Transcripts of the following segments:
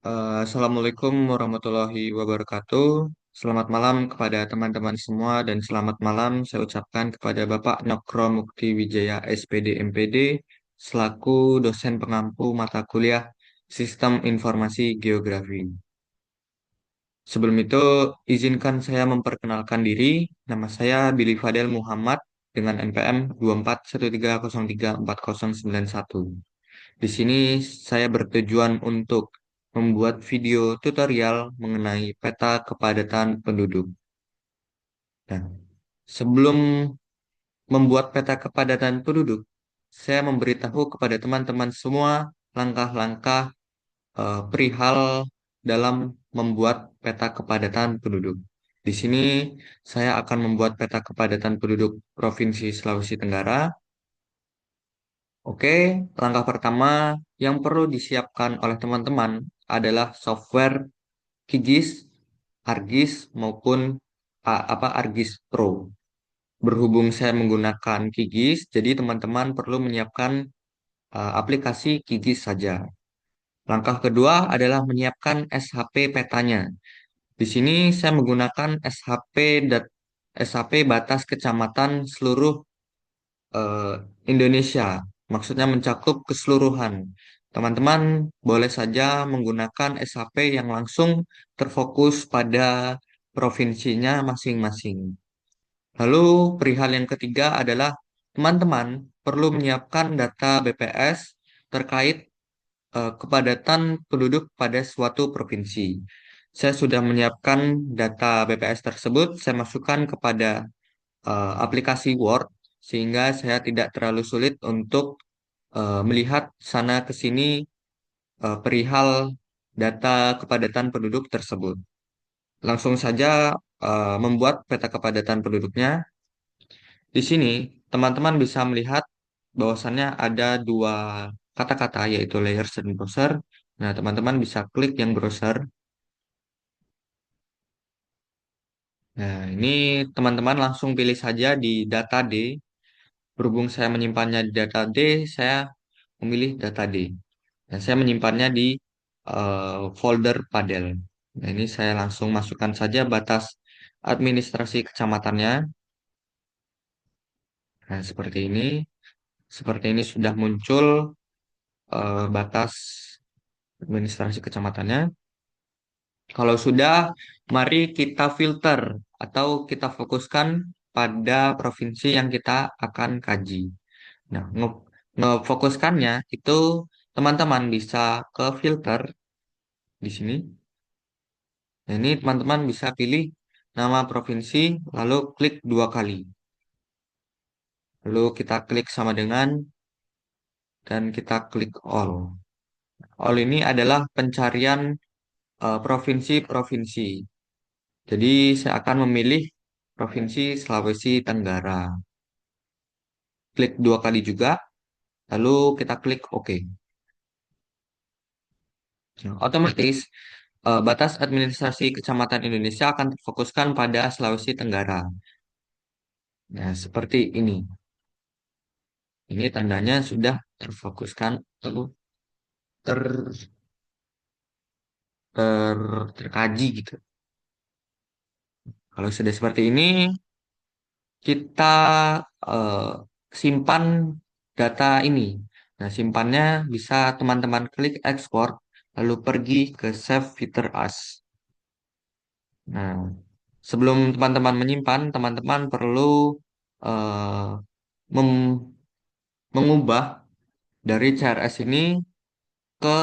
Assalamualaikum warahmatullahi wabarakatuh. Selamat malam kepada teman-teman semua dan selamat malam saya ucapkan kepada Bapak Nokro Mukti Wijaya SPD MPD selaku dosen pengampu mata kuliah Sistem Informasi Geografi. Sebelum itu, izinkan saya memperkenalkan diri. Nama saya Billy Fadel Muhammad dengan NPM 2413034091. Di sini saya bertujuan untuk membuat video tutorial mengenai peta kepadatan penduduk. Nah, sebelum membuat peta kepadatan penduduk, saya memberitahu kepada teman-teman semua langkah-langkah perihal dalam membuat peta kepadatan penduduk. Di sini saya akan membuat peta kepadatan penduduk Provinsi Sulawesi Tenggara. Oke, langkah pertama yang perlu disiapkan oleh teman-teman adalah software QGIS, ArcGIS maupun ArcGIS Pro. Berhubung saya menggunakan QGIS, jadi teman-teman perlu menyiapkan aplikasi QGIS saja. Langkah kedua adalah menyiapkan SHP petanya. Di sini saya menggunakan SHP batas kecamatan seluruh eh, Indonesia. Maksudnya mencakup keseluruhan. Teman-teman boleh saja menggunakan SHP yang langsung terfokus pada provinsinya masing-masing. Lalu perihal yang ketiga adalah teman-teman perlu menyiapkan data BPS terkait kepadatan penduduk pada suatu provinsi. Saya sudah menyiapkan data BPS tersebut, saya masukkan kepada aplikasi Word sehingga saya tidak terlalu sulit untuk melihat sana ke sini perihal data kepadatan penduduk tersebut. Langsung saja membuat peta kepadatan penduduknya. Di sini teman-teman bisa melihat bahwasannya ada dua kata-kata yaitu layers dan browser. Nah, teman-teman bisa klik yang browser. Nah, ini teman-teman langsung pilih saja di data D. Berhubung saya menyimpannya di data D, saya memilih data D. Dan saya menyimpannya di folder Padel. Nah, ini saya langsung masukkan saja batas administrasi kecamatannya. Nah, seperti ini. Seperti ini sudah muncul batas administrasi kecamatannya. Kalau sudah, mari kita filter atau kita fokuskan pada provinsi yang kita akan kaji. Nah, ngefokuskannya itu teman-teman bisa ke filter di sini. Nah, ini teman-teman bisa pilih nama provinsi, lalu klik dua kali. Lalu kita klik sama dengan, dan kita klik all. All ini adalah pencarian provinsi-provinsi. Jadi saya akan memilih Provinsi Sulawesi Tenggara. Klik dua kali juga, lalu kita klik OK. Nah, otomatis batas administrasi Kecamatan Indonesia akan terfokuskan pada Sulawesi Tenggara. Nah, seperti ini. Ini tandanya sudah terfokuskan, lalu ter, terkaji gitu. Kalau sudah seperti ini, kita eh, simpan data ini. Nah, simpannya bisa teman-teman klik export, lalu pergi ke Save Feature As. Nah, sebelum teman-teman menyimpan, teman-teman perlu eh, mem- mengubah dari CRS ini ke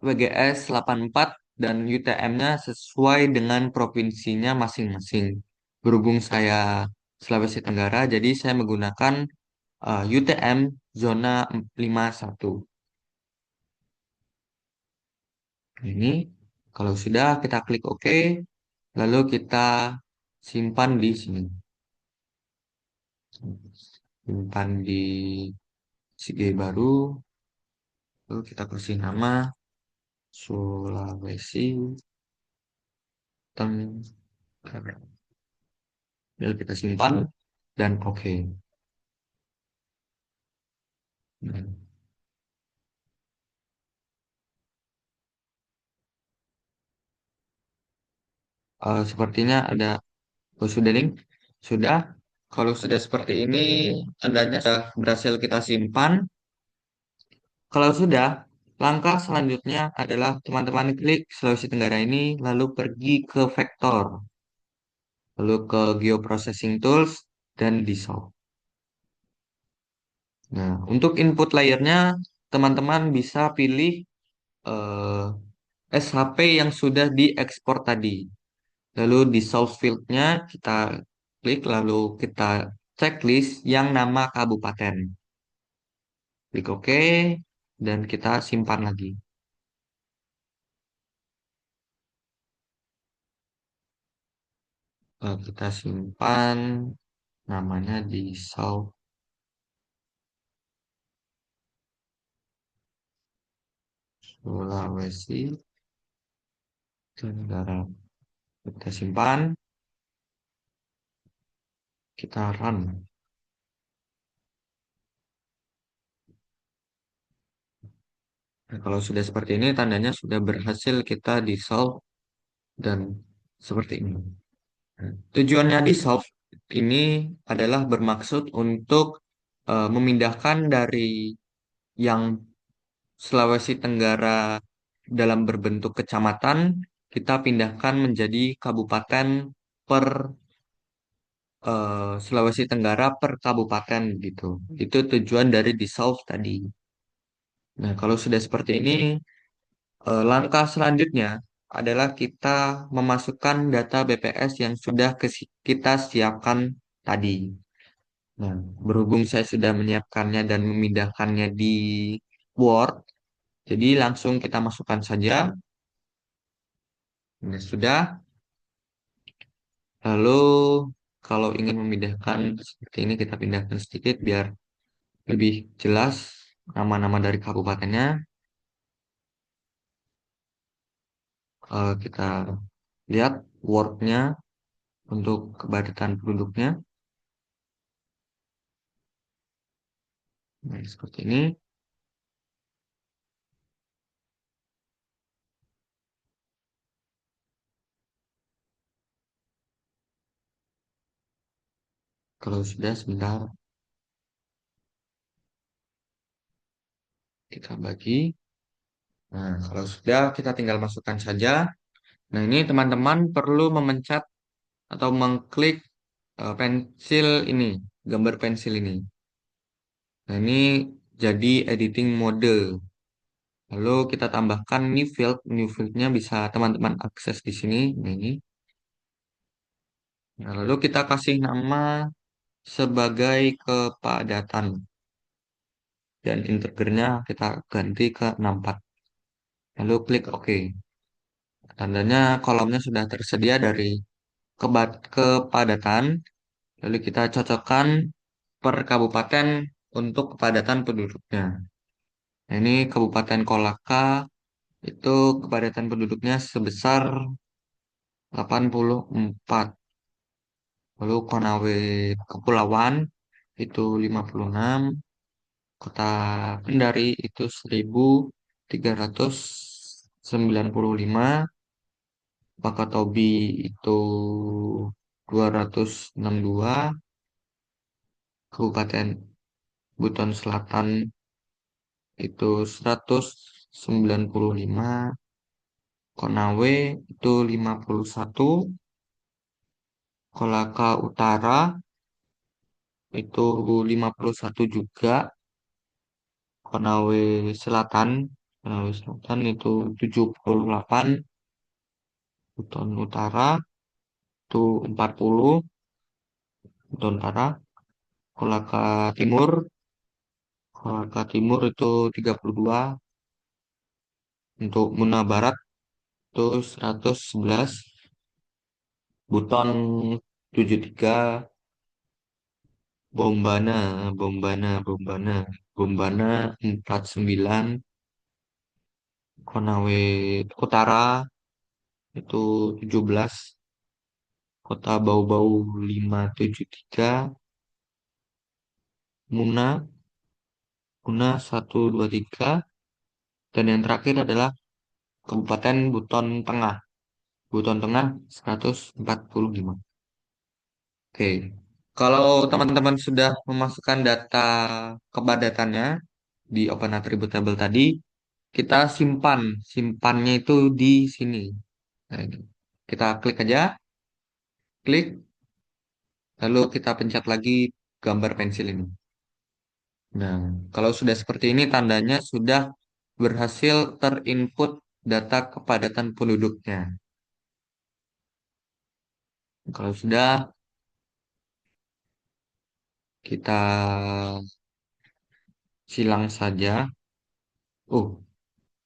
WGS 84 dan UTM-nya sesuai dengan provinsinya masing-masing. Berhubung saya Sulawesi Tenggara, jadi saya menggunakan UTM zona 51. Ini kalau sudah kita klik OK, lalu kita simpan di sini. Simpan di CG baru, lalu kita kasih nama Sulawesi Tenggara. Lalu kita simpan dan OK. Nah, Sepertinya ada, oh, sudah nih, sudah. Kalau sudah seperti ini, tandanya sudah berhasil kita simpan. Kalau sudah, langkah selanjutnya adalah teman-teman klik Sulawesi Tenggara ini, lalu pergi ke vektor, lalu ke Geoprocessing Tools, dan Dissolve. Nah, untuk input layernya, teman-teman bisa pilih eh, SHP yang sudah diekspor tadi. Lalu di source field-nya kita klik, lalu kita checklist yang nama kabupaten. Klik OK, dan kita simpan lagi. Kita simpan, namanya di South Sulawesi Tenggara. Kita simpan, kita run. Nah, kalau sudah seperti ini, tandanya sudah berhasil kita di solve dan seperti ini. Nah, tujuannya di solve ini adalah bermaksud untuk memindahkan dari yang Sulawesi Tenggara dalam berbentuk kecamatan, kita pindahkan menjadi kabupaten per Sulawesi Tenggara per kabupaten gitu. Itu tujuan dari dissolve tadi. Nah, kalau sudah seperti ini, langkah selanjutnya adalah kita memasukkan data BPS yang sudah kita siapkan tadi. Nah, berhubung saya sudah menyiapkannya dan memindahkannya di Word, jadi langsung kita masukkan saja. Nah, sudah. Lalu kalau ingin memindahkan seperti ini, kita pindahkan sedikit biar lebih jelas nama-nama dari kabupatennya. Kita lihat Word-nya untuk kepadatan penduduknya. Nah, seperti ini. Kalau sudah, sebentar kita bagi. Nah, kalau sudah, kita tinggal masukkan saja. Nah, ini teman-teman perlu memencet atau mengklik pensil ini, gambar pensil ini. Nah, ini jadi editing mode. Lalu kita tambahkan new field. New fieldnya bisa teman-teman akses di sini. Nah, ini. Nah, lalu kita kasih nama sebagai kepadatan. Dan integernya kita ganti ke 64. Lalu klik OK. Tandanya kolomnya sudah tersedia dari kepadatan. Lalu kita cocokkan per kabupaten untuk kepadatan penduduknya. Nah, ini Kabupaten Kolaka itu kepadatan penduduknya sebesar 84. Lalu Konawe Kepulauan itu 56, Kota Kendari itu 1395, Wakatobi itu 262, Kabupaten Buton Selatan itu 195, Konawe itu 51, Kolaka Utara itu 51 juga, Konawe Selatan, Konawe Selatan itu 78, Buton Utara itu 40, Buton Utara, Kolaka Timur, Kolaka Timur itu 32, untuk Muna Barat itu 111, Buton 73, Bombana, Bombana, Bombana 49, Konawe Utara itu 17, Kota Bau-Bau 573, Muna, Muna 123, dan yang terakhir adalah Kabupaten Buton Tengah. Buton tengah 145. Oke. Kalau teman-teman sudah memasukkan data kepadatannya di Open Attribute Table tadi, kita simpan. Simpannya itu di sini. Nah, ini. Kita klik aja, klik, lalu kita pencet lagi gambar pensil ini. Nah, kalau sudah seperti ini tandanya sudah berhasil terinput data kepadatan penduduknya. Kalau sudah, kita silang saja. Oh,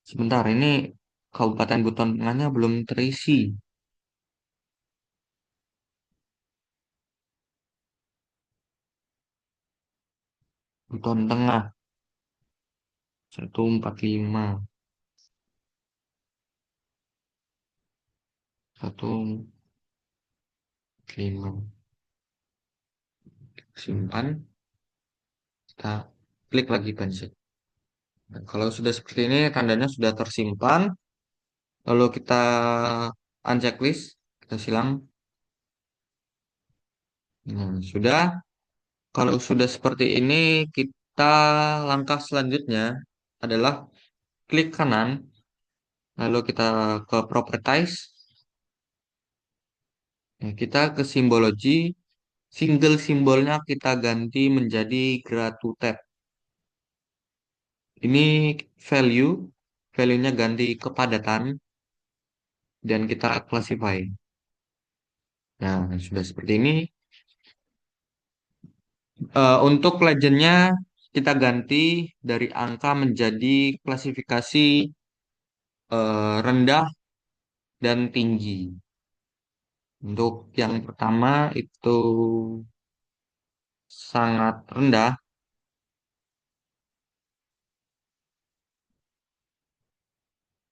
sebentar, ini Kabupaten Buton Tengahnya belum terisi. Buton Tengah 145, 145. Simpan, kita klik lagi pensil. Nah, kalau sudah seperti ini, tandanya sudah tersimpan. Lalu kita unchecklist, kita silang. Nah, sudah. Kalau sudah seperti ini, kita langkah selanjutnya adalah klik kanan, lalu kita ke Properties. Nah, kita ke Simbology, single simbolnya kita ganti menjadi Gratu Tab. Ini value, value-nya ganti kepadatan, dan kita classify. Nah, sudah seperti ini. Untuk legendnya kita ganti dari angka menjadi klasifikasi rendah dan tinggi. Untuk yang pertama itu sangat rendah,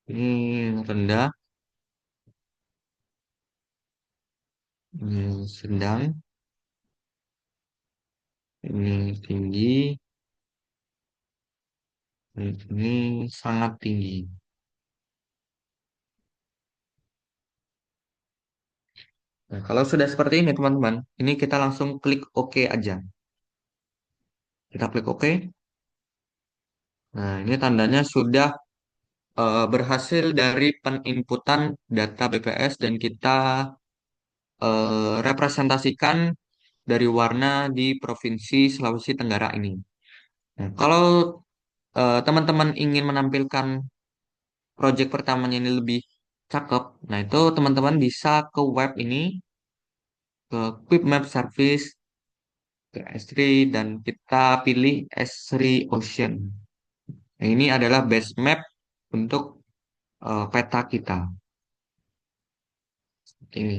ini rendah, ini sedang, ini tinggi, ini sangat tinggi. Nah, kalau sudah seperti ini teman-teman, ini kita langsung klik OK aja. Kita klik OK. Nah, ini tandanya sudah berhasil dari peninputan data BPS dan kita representasikan dari warna di Provinsi Sulawesi Tenggara ini. Nah, kalau teman-teman ingin menampilkan project pertamanya ini lebih cakep, nah itu teman-teman bisa ke web ini, ke Quick Map Service, ke S3, dan kita pilih S3 Ocean. Nah, ini adalah base map untuk peta kita. Seperti ini.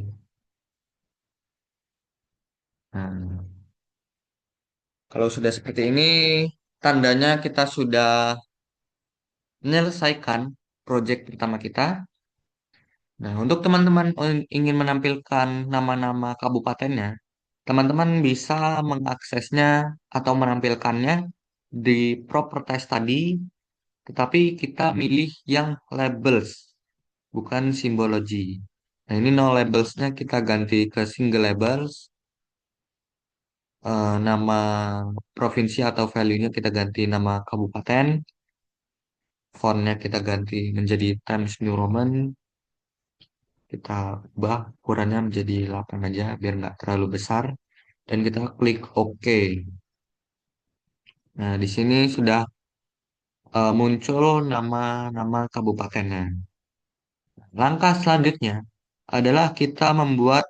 Nah, kalau sudah seperti ini, tandanya kita sudah menyelesaikan project pertama kita. Nah, untuk teman-teman ingin menampilkan nama-nama kabupatennya, teman-teman bisa mengaksesnya atau menampilkannya di properties tadi, tetapi kita milih yang labels, bukan simbology. Nah, ini no labelsnya kita ganti ke single labels, nama provinsi atau value-nya kita ganti nama kabupaten, fontnya kita ganti menjadi Times New Roman, kita ubah ukurannya menjadi 8 aja biar nggak terlalu besar, dan kita klik OK. Nah, di sini sudah muncul nama-nama kabupatennya. Langkah selanjutnya adalah kita membuat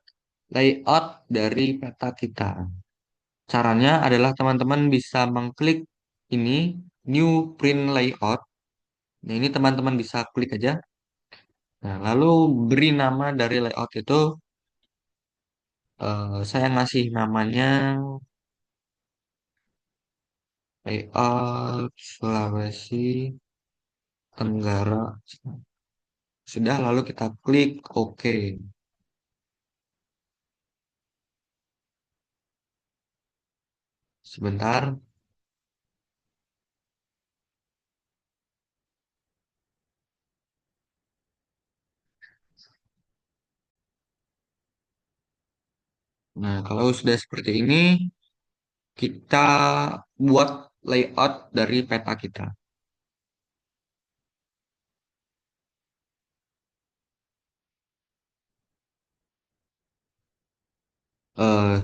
layout dari peta kita. Caranya adalah teman-teman bisa mengklik ini, New Print Layout. Nah, ini teman-teman bisa klik aja. Nah, lalu beri nama dari layout itu. Saya ngasih namanya Layout Sulawesi Tenggara. Sudah, lalu kita klik OK. Sebentar. Nah, kalau sudah seperti ini, kita buat layout dari peta kita.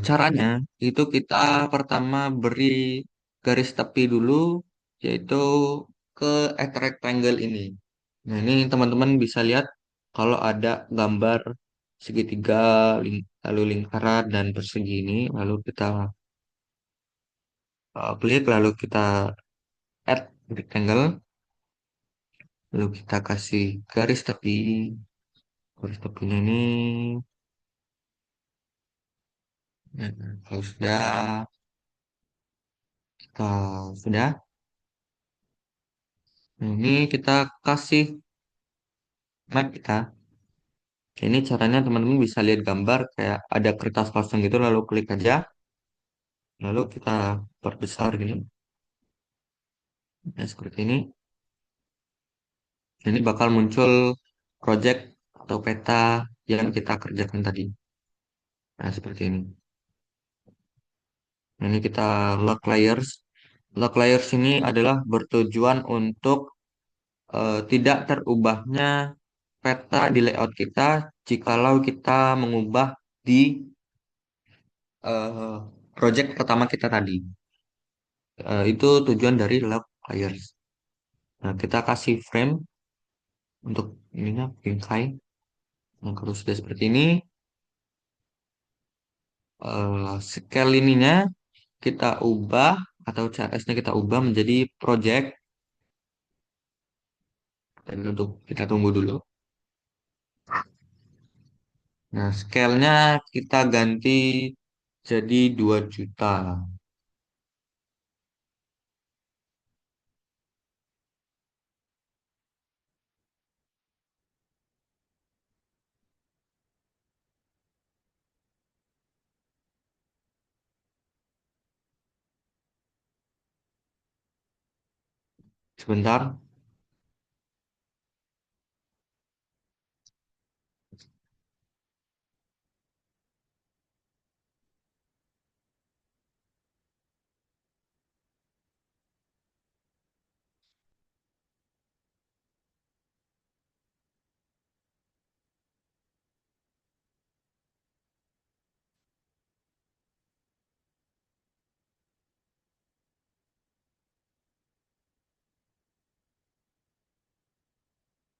Caranya itu kita pertama beri garis tepi dulu, yaitu ke rectangle ini. Nah, ini teman-teman bisa lihat kalau ada gambar segitiga, lalu lingkaran dan persegi ini, lalu kita klik, lalu kita add rectangle, lalu kita kasih garis tepi. Garis tepinya ini, nah, kalau kita sudah, nah, ini kita kasih map kita. Ini caranya teman-teman bisa lihat gambar kayak ada kertas kosong gitu, lalu klik aja, lalu kita perbesar gini. Nah, seperti ini. Ini bakal muncul project atau peta yang kita kerjakan tadi. Nah, seperti ini. Nah, ini kita lock layers. Lock layers ini adalah bertujuan untuk tidak terubahnya peta di layout kita jikalau kita mengubah di eh, project pertama kita tadi. Itu tujuan dari lock layers. Nah, kita kasih frame untuk ininya bingkai. Nah, kalau sudah seperti ini, scale ininya kita ubah atau CSS-nya kita ubah menjadi project. Dan untuk kita tunggu dulu. Nah, scale-nya kita ganti jadi 2 juta. Sebentar.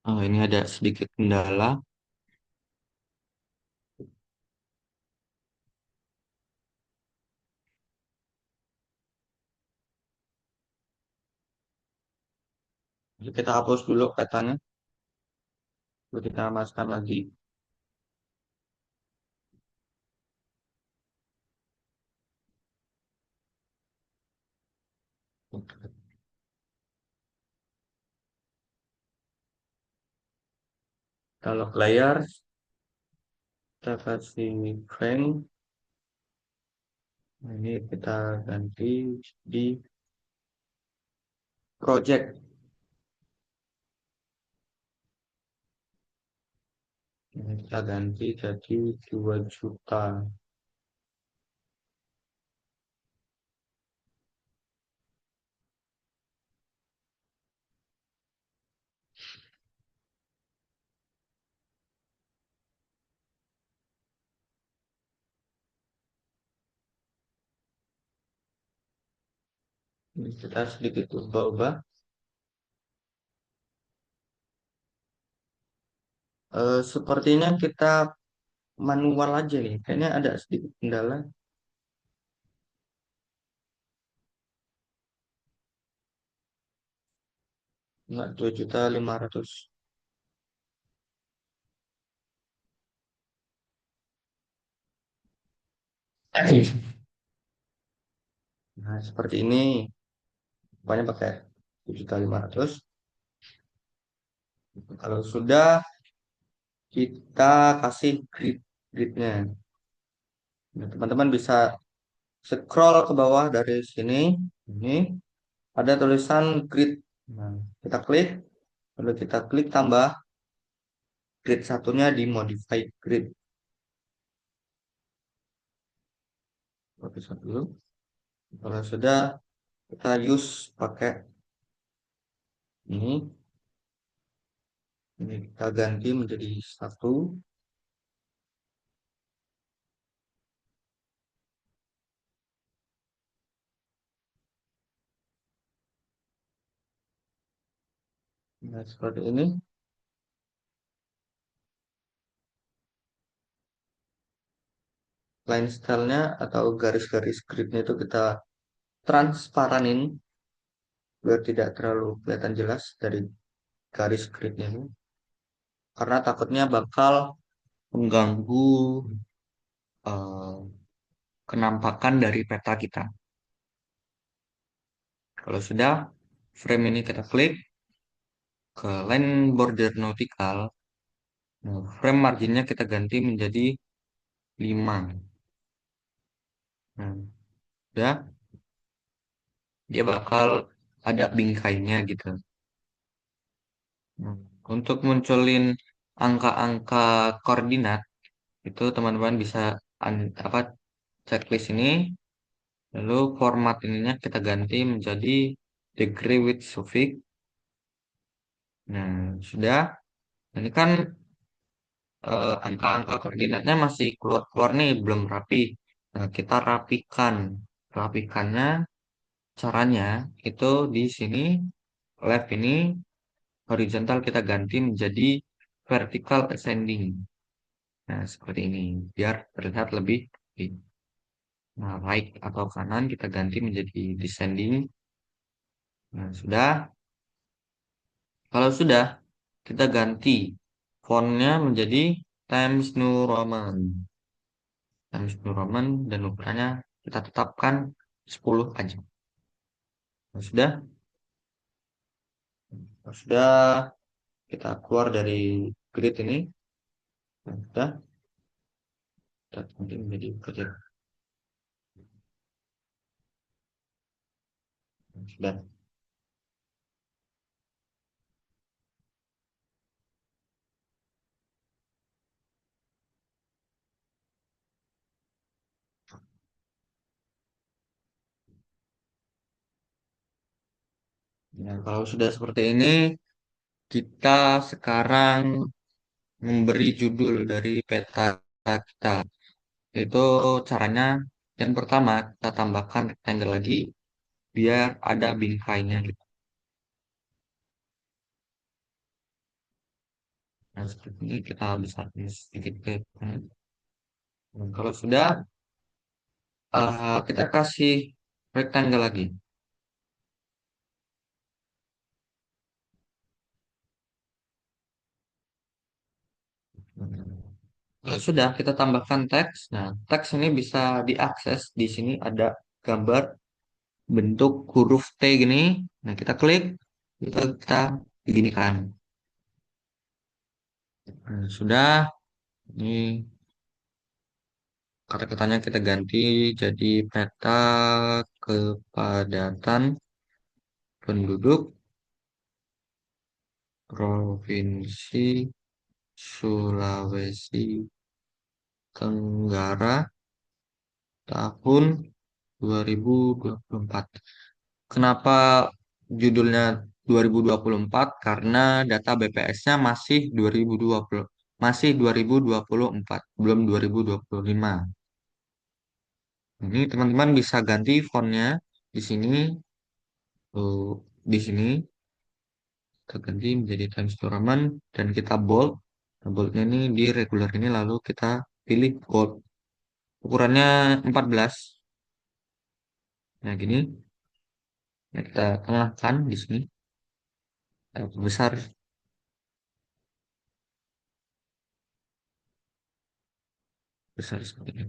Ini ada sedikit kendala. Jadi kita hapus dulu petanya. Lalu kita masukkan lagi. Kalau layar, kita kasih frame. Nah, ini kita ganti di project. Ini kita ganti jadi 2 juta. Ini kita sedikit ubah-ubah. Sepertinya kita manual aja nih. Kayaknya ada sedikit kendala. Enggak, 2.500.000. Nah, seperti ini. Pokoknya pakai 7.500.000. Kalau sudah, kita kasih gridnya. Nah, teman-teman bisa scroll ke bawah dari sini. Ini ada tulisan grid. Nah, kita klik, lalu kita klik tambah grid satunya di modify grid. Bisa dulu. Kalau sudah, kita use pakai ini. Ini kita ganti menjadi satu. Nah, seperti ini. Line style-nya atau garis-garis gridnya itu kita transparanin biar tidak terlalu kelihatan jelas dari garis gridnya ini. Karena takutnya bakal mengganggu eh, kenampakan dari peta kita. Kalau sudah, frame ini kita klik ke line border nautical. Nah, frame marginnya kita ganti menjadi 5. Nah, udah, dia bakal ada bingkainya gitu. Nah, untuk munculin angka-angka koordinat, itu teman-teman bisa apa checklist ini, lalu format ininya kita ganti menjadi degree with suffix. Nah, sudah. Ini kan angka-angka koordinatnya masih keluar-keluar nih, belum rapi. Nah, kita rapikan. Rapikannya caranya itu di sini left ini horizontal kita ganti menjadi vertical ascending. Nah, seperti ini biar terlihat lebih rapi. Nah, right atau kanan kita ganti menjadi descending. Nah, sudah. Kalau sudah, kita ganti fontnya menjadi Times New Roman. Times New Roman dan ukurannya kita tetapkan 10 aja. Nah, sudah kita keluar dari grid ini. Nah, sudah kita ganti menjadi project. Nah, sudah. Nah, kalau sudah seperti ini, kita sekarang memberi judul dari peta kita. Itu caranya yang pertama kita tambahkan rectangle lagi biar ada bingkainya gitu. Nah, seperti ini kita bisa tulis sedikit ke kanan. Nah, kalau sudah kita kasih rectangle lagi. Kalau sudah kita tambahkan teks. Nah, teks ini bisa diakses. Di sini ada gambar bentuk huruf T gini. Nah, kita klik, kita beginikan. Nah, sudah. Ini kata-katanya kita ganti jadi peta kepadatan penduduk Provinsi Sulawesi Tenggara tahun 2024. Kenapa judulnya 2024? Karena data BPS-nya masih 2020, masih 2024, belum 2025. Ini teman-teman bisa ganti fontnya di sini, di sini kita ganti menjadi Times New Roman dan kita bold. Nah, boldnya ini di regular ini lalu kita pilih bold. Ukurannya 14. Nah, gini. Nah, kita tengahkan di sini. Besar, besar seperti ini.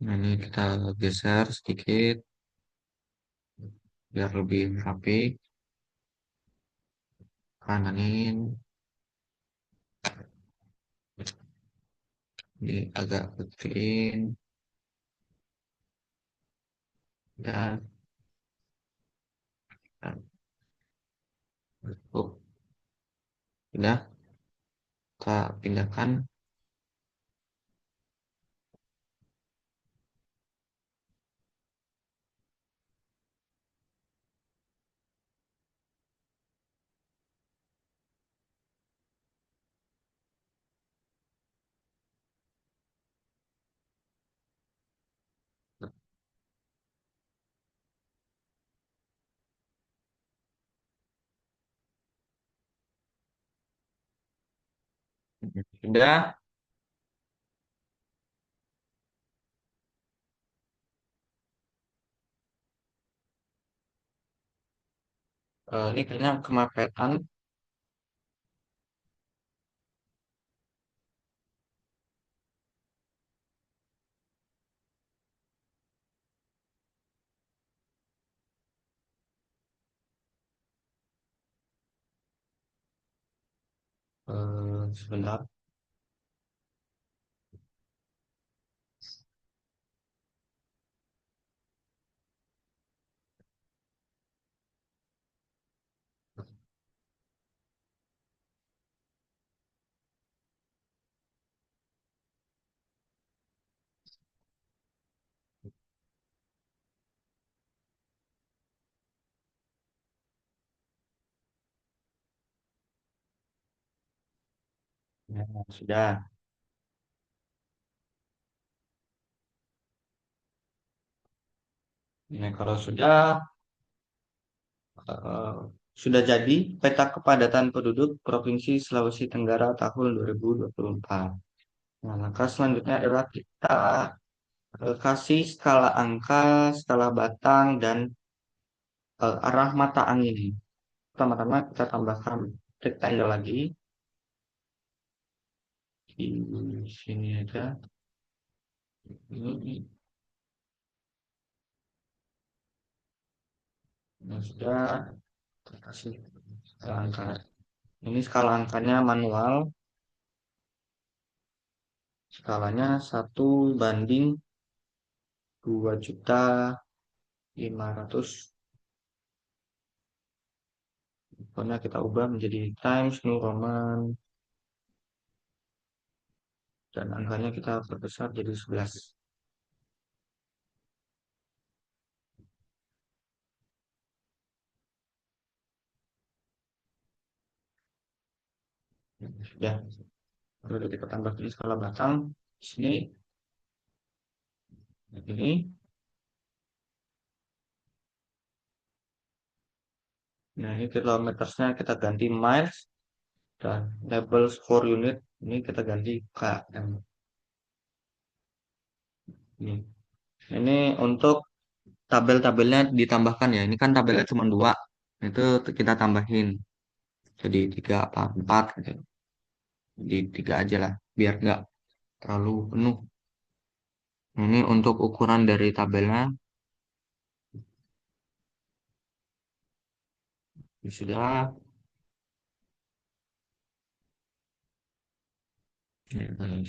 Nah, ini kita geser sedikit biar lebih rapi. Kananin ini agak kecilin dan tutup. Sudah, kita pindahkan. Sudah, ini kayaknya kemapetan. Sebentar. Nah, sudah. Nah, kalau eh, sudah jadi peta kepadatan penduduk Provinsi Sulawesi Tenggara tahun 2024. Nah, maka selanjutnya adalah kita kasih skala angka, skala batang, dan arah mata angin. Pertama-tama kita tambahkan rectangle lagi di sini aja. Ini nah, sudah kita kasih skala angka. Ini skala angkanya manual, skalanya 1:2.500. Pokoknya kita ubah menjadi Times New Roman dan angkanya kita perbesar jadi 11. Sudah, lalu kita tambah di skala batang. Di sini, ini. Nah, ini kilometersnya kita ganti miles dan labels for unit ini kita ganti km. Ini, ini untuk tabel-tabelnya ditambahkan ya. Ini kan tabelnya cuma dua. Itu kita tambahin jadi tiga apa empat gitu. Jadi tiga aja lah, biar nggak terlalu penuh. Ini untuk ukuran dari tabelnya ini sudah.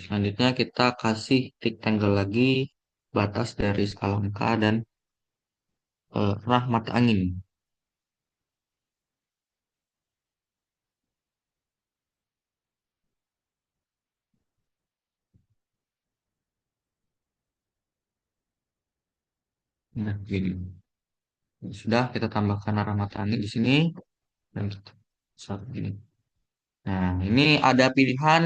Selanjutnya kita kasih rectangle lagi batas dari skala angka dan rahmat angin. Nah, gini. Sudah kita tambahkan rahmat angin di sini dan kita saat ini. Nah, ini ada pilihan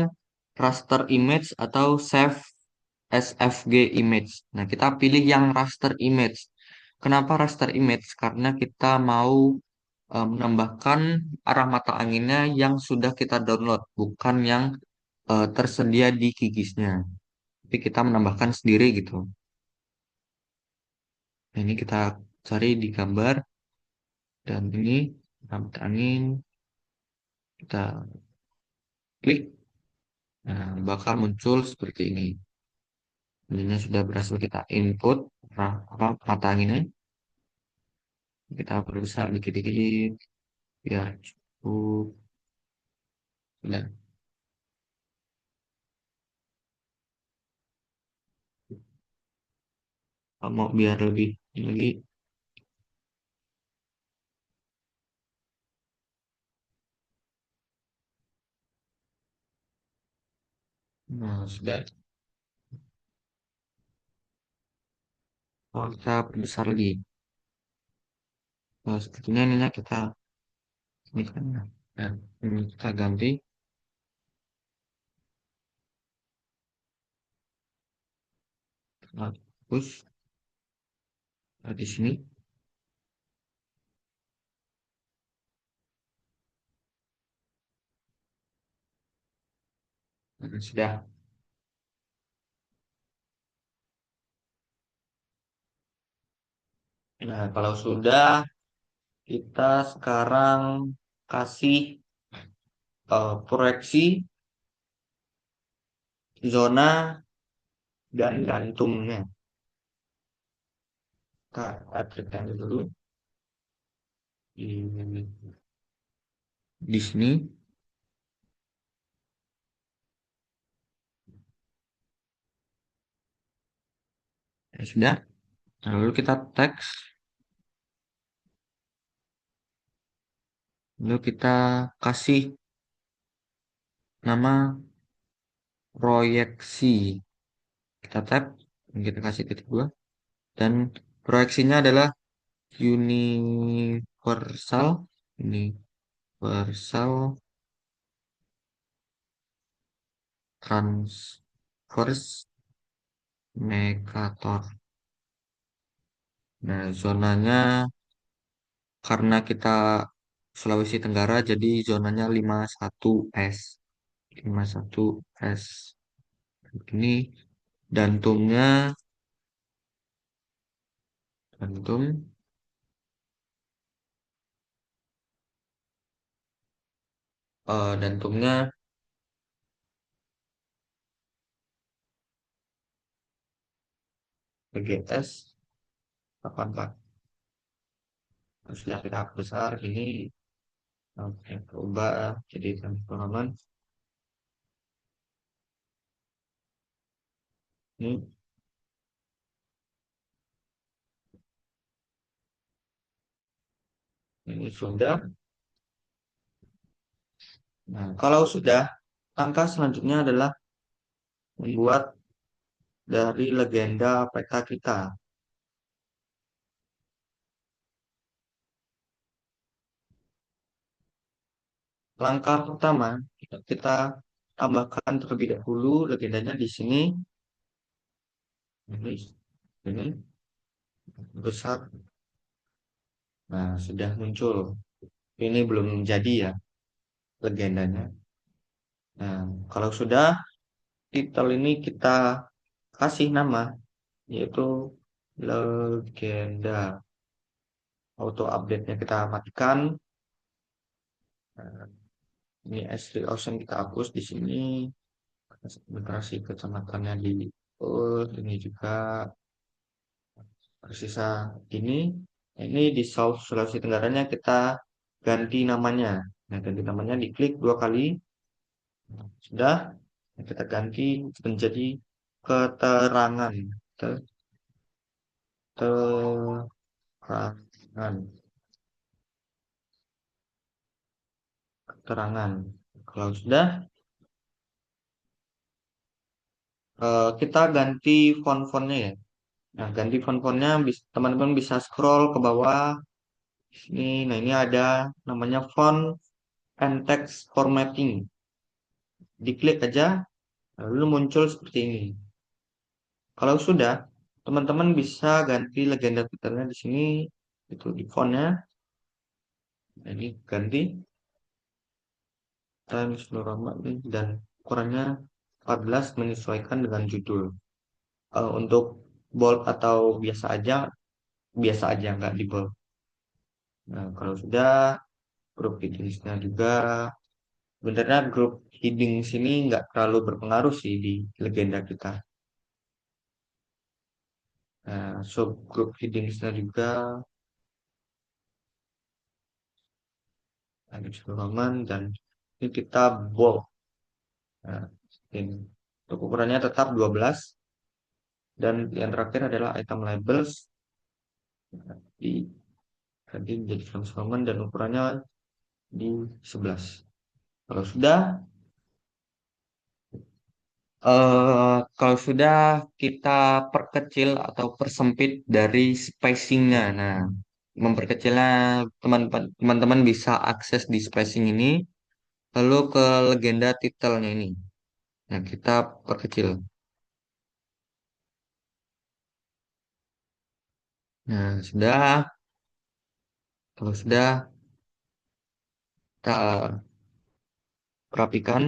raster image atau save SFG image. Nah, kita pilih yang raster image. Kenapa raster image? Karena kita mau menambahkan arah mata anginnya yang sudah kita download, bukan yang tersedia di Kigisnya. Tapi kita menambahkan sendiri gitu. Nah, ini kita cari di gambar dan ini rambut angin kita klik. Nah, bakal muncul seperti ini. Ini sudah berhasil kita input apa mata anginnya. Kita perbesar dikit-dikit biar cukup. Dan kalau mau biar lebih lagi. Nah, sudah. Oh, kita perbesar lagi. Nah, sepertinya ininya kita ini kan. Dan ini kita ganti hapus di sini. Nah, sudah. Nah, kalau sudah, kita sekarang kasih proyeksi zona dan gantungnya. Kita aplikasikan dulu di sini. Ya, sudah. Nah, lalu kita teks, lalu kita kasih nama proyeksi. Kita tab, kita kasih titik dua, dan proyeksinya adalah universal, universal transverse negator. Nah, zonanya karena kita Sulawesi Tenggara, jadi zonanya 51S. 51S. Ini dantungnya, dantum, dantungnya BGS 84. Sudah kita besar ini. Oke, coba jadi transparan. Ini, ini sudah. Nah, kalau sudah, langkah selanjutnya adalah membuat dari legenda peta kita. Langkah pertama, kita tambahkan terlebih dahulu legendanya di sini. Ini besar. Nah, sudah muncul. Ini belum jadi ya legendanya. Nah, kalau sudah, titel ini kita kasih nama, yaitu legenda. Auto update-nya kita matikan. Nah, ini S3 Ocean kita hapus di sini. Migrasi kecamatannya di ini juga tersisa ini. Ini di South Sulawesi Tenggaranya kita ganti namanya. Nah, ganti namanya diklik dua kali. Sudah, kita ganti menjadi keterangan. Keterangan. Keterangan. Kalau sudah, kita ganti font-fontnya ya. Nah, ganti font-fontnya teman-teman bisa scroll ke bawah sini. Nah, ini ada namanya font and text formatting. Diklik aja, lalu muncul seperti ini. Kalau sudah, teman-teman bisa ganti legenda Twitternya di sini, itu di fontnya. Nah, ini ganti Times New Roman dan ukurannya 14 menyesuaikan dengan judul. Untuk bold atau biasa aja nggak di bold. Nah, kalau sudah, grup headingsnya juga. Sebenarnya grup heading sini nggak terlalu berpengaruh sih di legenda kita. Nah, subgroup headingsnya juga ada Roman dan ini kita bold. Nah, ini untuk ukurannya tetap 12 dan yang terakhir adalah item labels di tadi menjadi Roman dan ukurannya di 11. Kalau sudah, Kalau sudah kita perkecil atau persempit dari spacingnya. Nah, memperkecilnya teman-teman bisa akses di spacing ini, lalu ke legenda titelnya ini. Nah, kita perkecil. Nah, sudah. Kalau sudah, kita rapikan.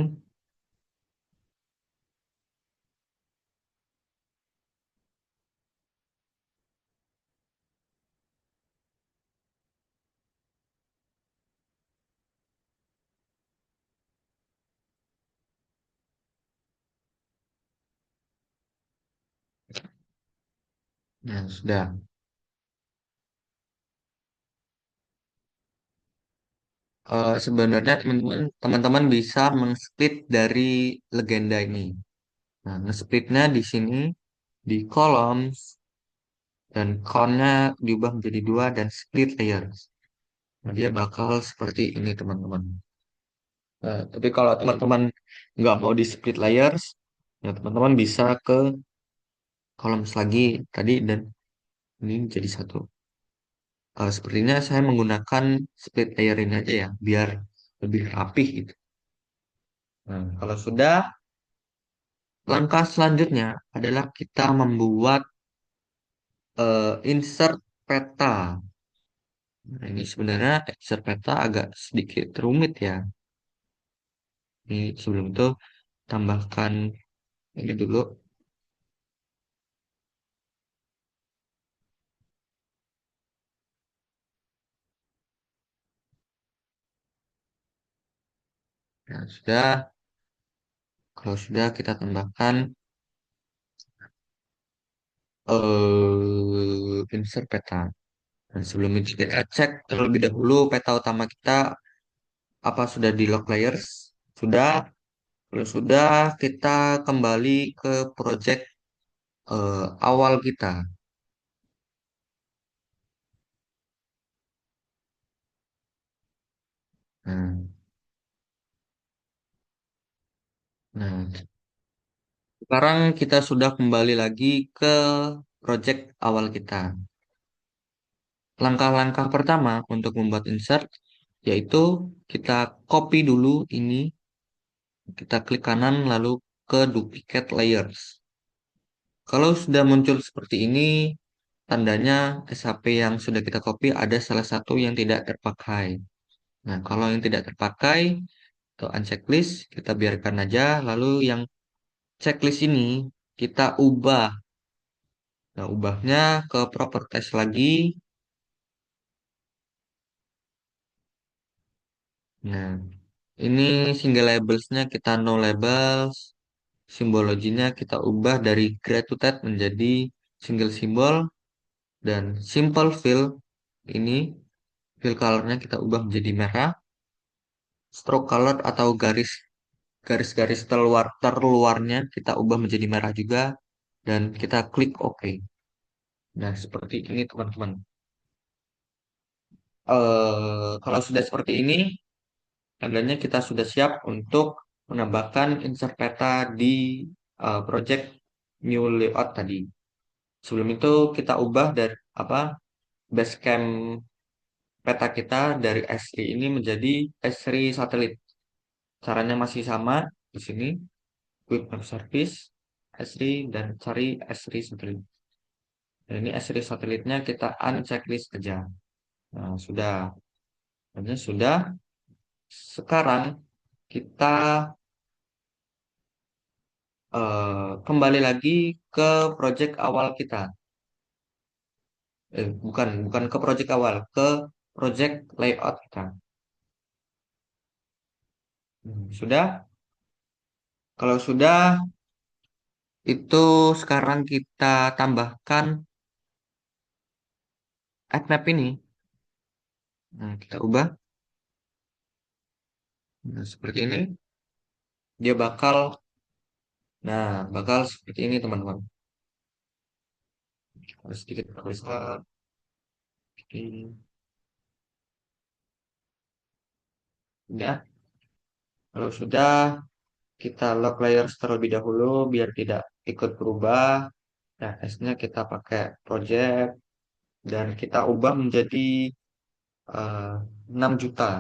Nah, sudah. Sebenarnya teman-teman bisa meng-split dari legenda ini. Nah, nge-splitnya di sini di kolom dan count-nya diubah menjadi dua dan split layers. Nah, dia bakal seperti ini teman-teman. Tapi kalau teman-teman nggak mau di split layers, ya teman-teman bisa ke kolom lagi tadi dan ini jadi satu. Sepertinya saya menggunakan split layer ini aja ya, biar lebih rapih gitu. Nah, kalau sudah, langkah selanjutnya adalah kita membuat insert peta. Nah, ini sebenarnya insert peta agak sedikit rumit ya. Ini sebelum itu tambahkan ini dulu. Nah, sudah. Kalau sudah kita tambahkan insert peta. Dan sebelum itu kita cek terlebih dahulu peta utama kita apa sudah di lock layers. Sudah. Kalau sudah kita kembali ke project awal kita. Nah, nah, sekarang kita sudah kembali lagi ke project awal kita. Langkah-langkah pertama untuk membuat insert yaitu kita copy dulu ini, kita klik kanan lalu ke duplicate layers. Kalau sudah muncul seperti ini, tandanya SHP yang sudah kita copy ada salah satu yang tidak terpakai. Nah, kalau yang tidak terpakai atau unchecklist, kita biarkan aja. Lalu yang checklist ini kita ubah. Nah, ubahnya ke properties lagi. Nah, ini single labelsnya kita no labels. Simbologinya kita ubah dari gray to ted menjadi single symbol. Dan simple fill ini, fill colornya kita ubah menjadi merah. Stroke color atau garis-garis terluarnya kita ubah menjadi merah juga. Dan kita klik OK. Nah, seperti ini teman-teman. Kalau sudah seperti ini, tandanya kita sudah siap untuk menambahkan insert peta di project new layout tadi. Sebelum itu kita ubah dari apa basecamp peta kita dari S3 ini menjadi S3 satelit. Caranya masih sama di sini, quick map service, S3 dan cari S3 satelit. Dan ini S3 satelitnya kita unchecklist saja. Nah, sudah. Sebenarnya sudah. Sekarang kita kembali lagi ke project awal kita. Bukan, bukan ke project awal, ke project layout kita. Sudah? Kalau sudah, itu sekarang kita tambahkan add map ini. Nah, kita ubah. Nah, seperti ini. Dia bakal seperti ini teman-teman. Harus sedikit perbesar. Oke. Sudah. Kalau sudah, kita lock layers terlebih dahulu biar tidak ikut berubah. Nah, S-nya kita pakai project dan kita ubah menjadi eh, 6 juta.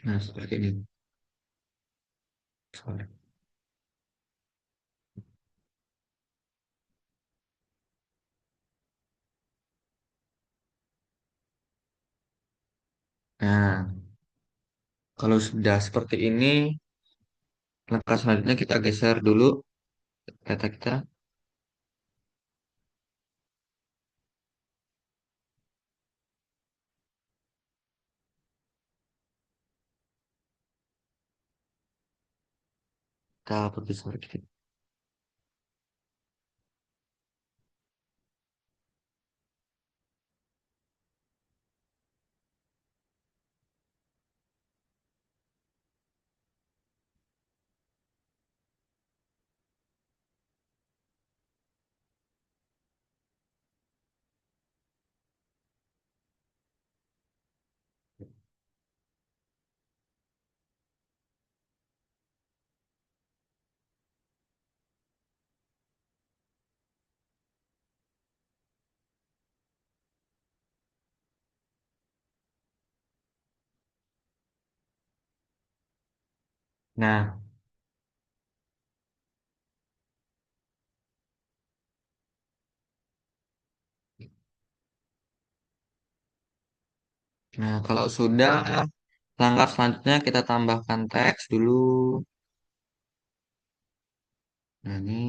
Nah, seperti ini. Nah, kalau sudah seperti ini, langkah selanjutnya kita geser dulu data kita. Kita perbesar dikit. Nah, kalau sudah, langkah selanjutnya kita tambahkan teks dulu. Nah, ini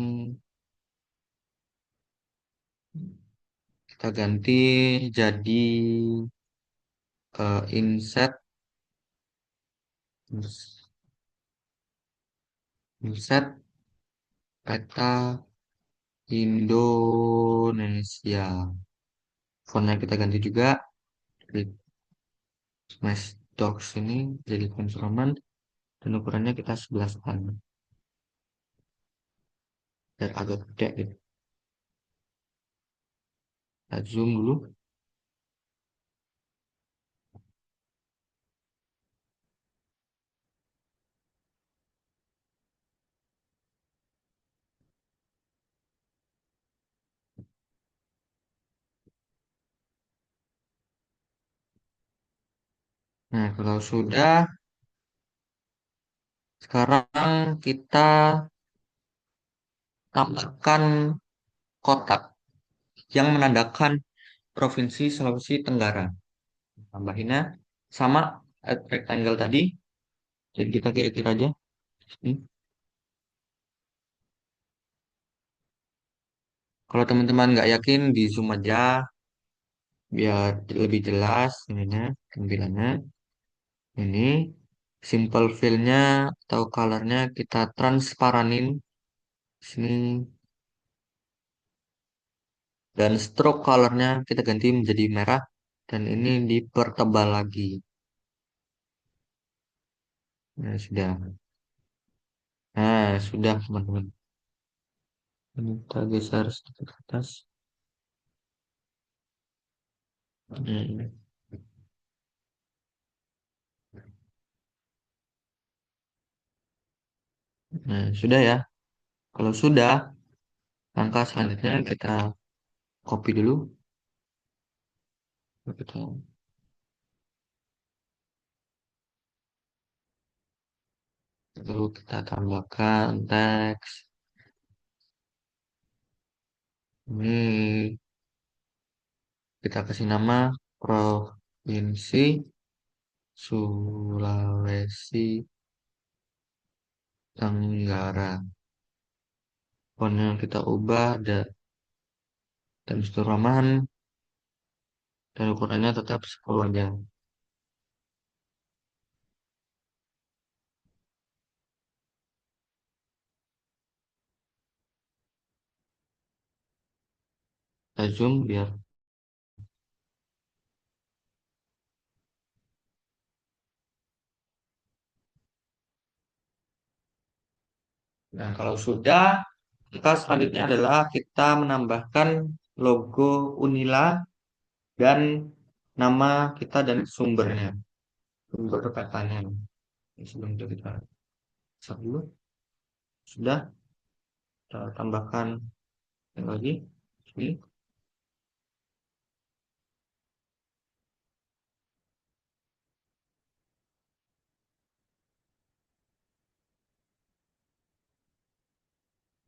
kita ganti jadi inset inset peta Indonesia. Fontnya kita ganti juga. Di Smash Docs ini jadi font Roman dan ukurannya kita 11-an. Dan agak gede gitu. Kita zoom dulu. Nah, kalau sudah, sekarang kita tambahkan kotak yang menandakan Provinsi Sulawesi Tenggara. Tambahinnya sama rectangle tadi. Jadi kita kira-kira aja. Hmm. Kalau teman-teman nggak yakin, di zoom aja biar lebih jelas ininya tampilannya. Ini simple fill-nya atau color-nya kita transparanin sini dan stroke color-nya kita ganti menjadi merah dan ini dipertebal lagi. Nah, sudah. Nah, sudah teman-teman. Ini kita geser sedikit ke atas. Hmm. Nah, sudah ya. Kalau sudah, langkah selanjutnya kita copy dulu. Kita, lalu kita tambahkan teks. Ini kita kasih nama Provinsi Sulawesi Tenggara. Fontnya kita ubah dan struktur Roman dan ukurannya tetap 10 aja. Kita zoom biar. Nah, kalau sudah, kita selanjutnya adalah kita menambahkan logo Unila dan nama kita dan sumbernya. sumber katanya. Ini sebelum itu kita sak dulu. Sudah, kita tambahkan yang lagi. Ini.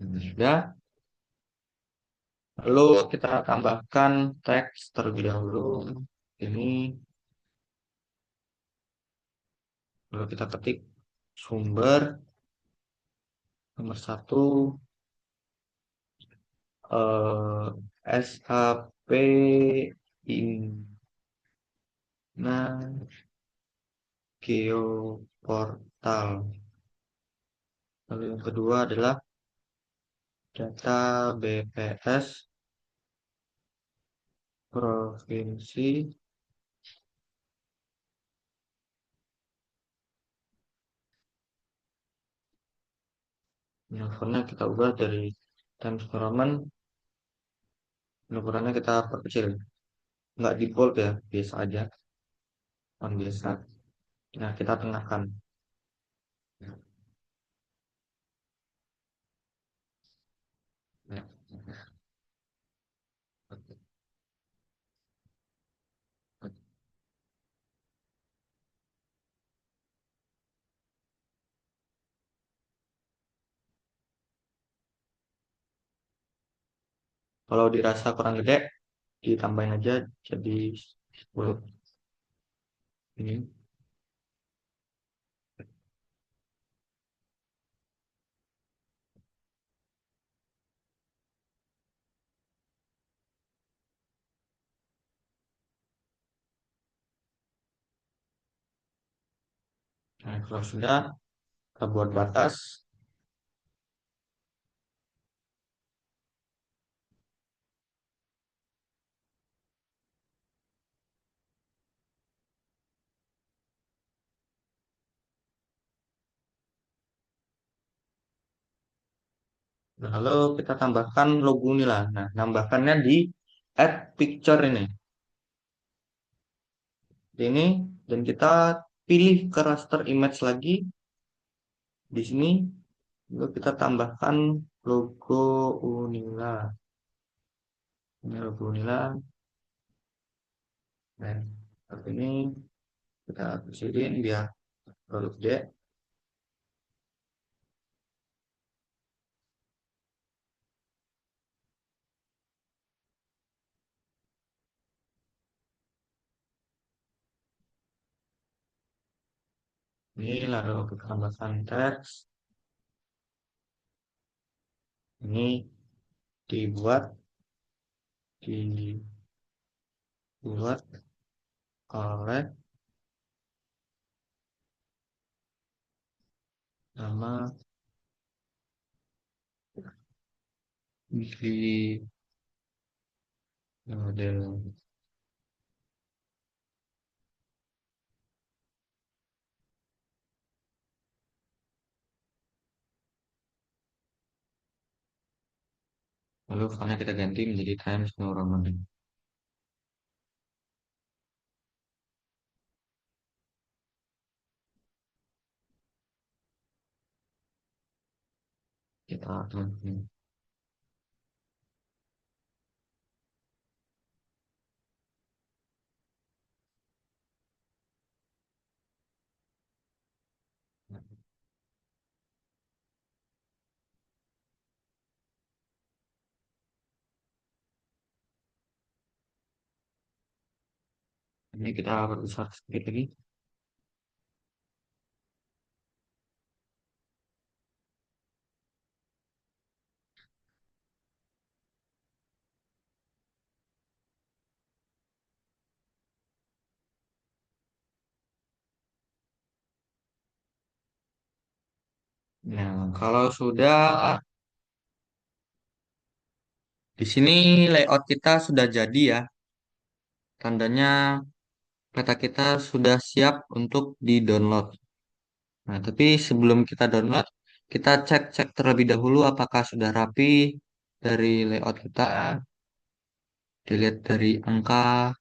Sudah. Lalu kita tambahkan teks terlebih dahulu. Ini, lalu kita ketik sumber nomor satu, SHP Inna Geoportal. Lalu yang kedua adalah data BPS Provinsi. Yang fontnya kita ubah dari Times New Roman, ukurannya kita perkecil. Nggak di bold ya, biasa aja, font biasa. Nah, kita tengahkan. Kalau dirasa kurang gede, ditambahin aja jadi 10 ini. Nah, kalau sudah, kita buat batas. Nah, lalu kita tambahkan logo ini lah. Nah, nambahkannya di add picture ini. Ini, dan kita pilih ke raster image lagi di sini. Lalu kita tambahkan logo Unila. Ini logo Unila. Nah, seperti ini kita kecilin biar terlalu gede. Ini lalu kita tambahkan teks. Ini dibuat dibuat oleh nama di model. Lalu fontnya kita ganti menjadi Times New Roman. Kita ini kita perbesar sedikit lagi. Nah, kalau sudah di sini layout kita sudah jadi ya. Tandanya peta kita sudah siap untuk di-download. Nah, tapi sebelum kita download, kita cek-cek terlebih dahulu apakah sudah rapi dari layout kita. Dilihat dari angka,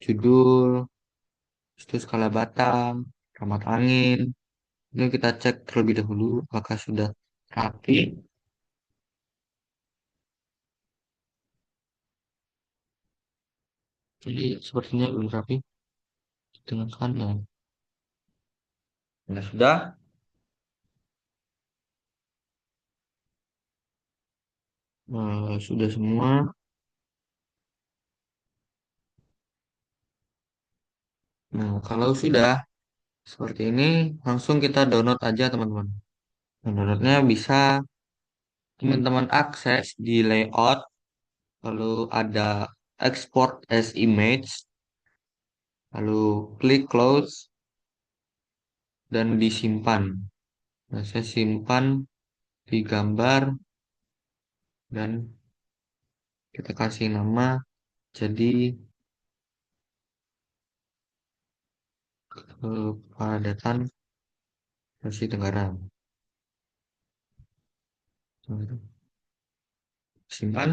judul, itu skala batang, hemat angin. Ini kita cek terlebih dahulu apakah sudah rapi. Jadi sepertinya belum rapi dengan kanan. Nah, sudah. Sudah semua. Nah, kalau sudah seperti ini, langsung kita download aja teman-teman. Nah, downloadnya bisa teman-teman akses di layout, lalu ada export as image, lalu klik close dan disimpan. Nah, saya simpan di gambar dan kita kasih nama jadi kepadatan versi Tenggara. Simpan.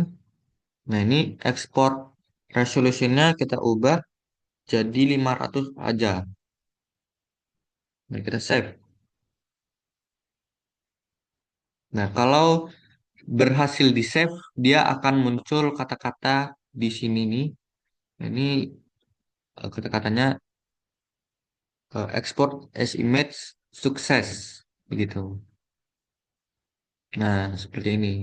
Nah, ini export resolutionnya kita ubah jadi 500 aja. Nah, kita save. Nah, kalau berhasil di save, dia akan muncul kata-kata di sini nih. Nah, ini kata-katanya export as image sukses begitu. Nah, seperti ini.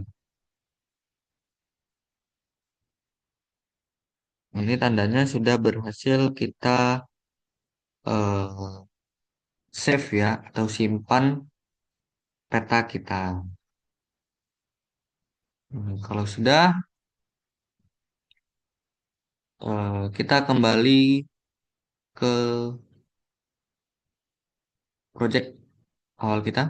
Ini tandanya sudah berhasil kita eh, save ya atau simpan peta kita. Kalau sudah, kita kembali ke project awal kita.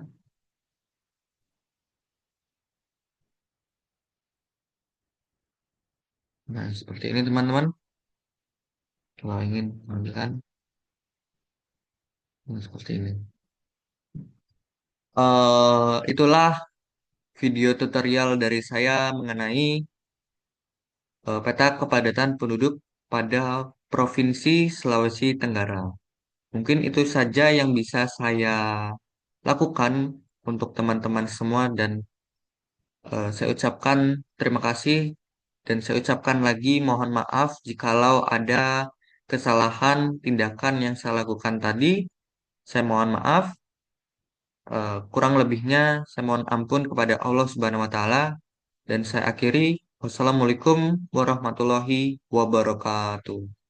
Nah, seperti ini teman-teman. Kalau ingin menunjukkan, nah, seperti ini. Itulah video tutorial dari saya mengenai peta kepadatan penduduk pada Provinsi Sulawesi Tenggara. Mungkin itu saja yang bisa saya lakukan untuk teman-teman semua dan saya ucapkan terima kasih dan saya ucapkan lagi mohon maaf jikalau ada kesalahan tindakan yang saya lakukan tadi. Saya mohon maaf. Kurang lebihnya saya mohon ampun kepada Allah Subhanahu wa taala dan saya akhiri wassalamualaikum warahmatullahi wabarakatuh.